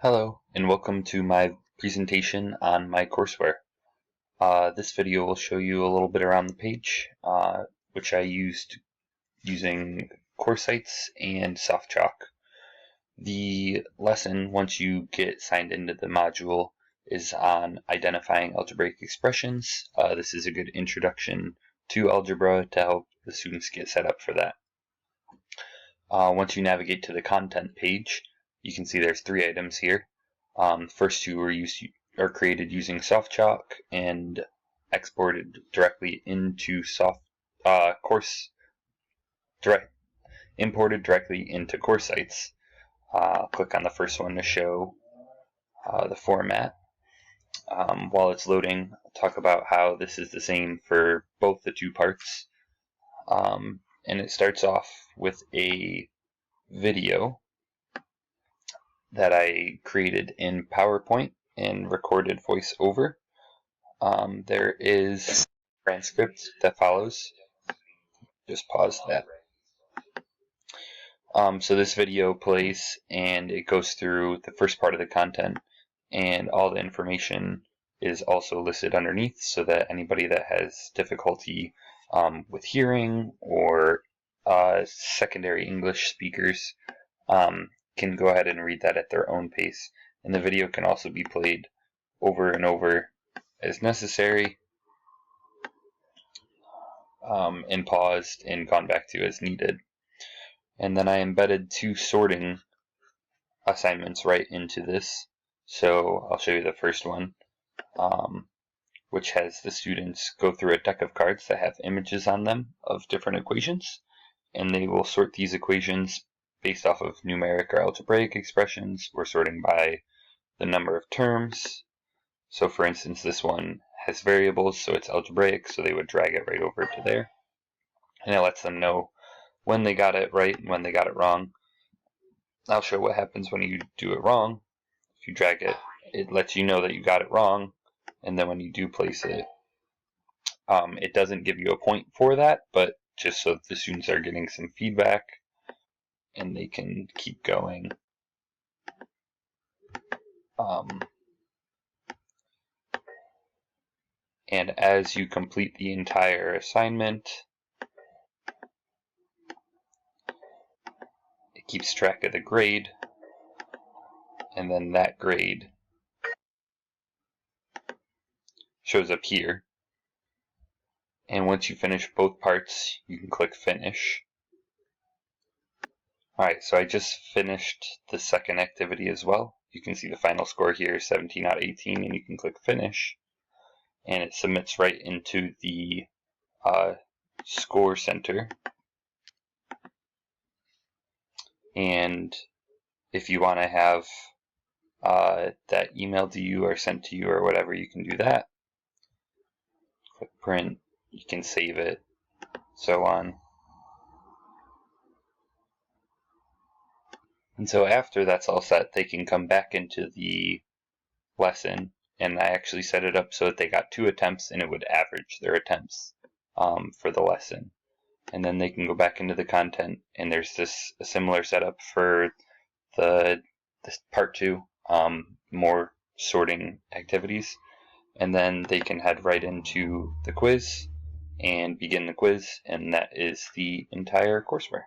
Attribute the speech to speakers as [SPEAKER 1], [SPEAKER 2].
[SPEAKER 1] Hello, and welcome to my presentation on my courseware. This video will show you a little bit around the page, which I used using Coursesites and SoftChalk. The lesson, once you get signed into the module, is on identifying algebraic expressions. This is a good introduction to algebra to help the students get set up for that. Once you navigate to the content page, you can see there's three items here. First two are created using SoftChalk and exported directly into imported directly into Coursesites. Click on the first one to show the format. While it's loading, I'll talk about how this is the same for both the two parts. And it starts off with a video that I created in PowerPoint and recorded voiceover. There is a transcript that follows. Just pause that. So this video plays and it goes through the first part of the content, and all the information is also listed underneath so that anybody that has difficulty with hearing or secondary English speakers can go ahead and read that at their own pace. And the video can also be played over and over as necessary, and paused and gone back to as needed. And then I embedded two sorting assignments right into this. So I'll show you the first one, which has the students go through a deck of cards that have images on them of different equations, and they will sort these equations based off of numeric or algebraic expressions. We're sorting by the number of terms. So for instance, this one has variables, so it's algebraic, so they would drag it right over to there. And it lets them know when they got it right and when they got it wrong. I'll show what happens when you do it wrong. If you drag it, it lets you know that you got it wrong, and then when you do place it, it doesn't give you a point for that, but just so that the students are getting some feedback and they can keep going. And as you complete the entire assignment, it keeps track of the grade, and then that grade shows up here. And once you finish both parts, you can click Finish. Alright, so I just finished the second activity as well. You can see the final score here, 17 out of 18, and you can click Finish. And it submits right into the score center. And if you want to have that emailed to you or sent to you or whatever, you can do that. Click Print. You can save it, so on. And so after that's all set, they can come back into the lesson, and I actually set it up so that they got 2 attempts and it would average their attempts for the lesson. And then they can go back into the content, and there's a similar setup for this part 2, more sorting activities. And then they can head right into the quiz and begin the quiz, and that is the entire courseware.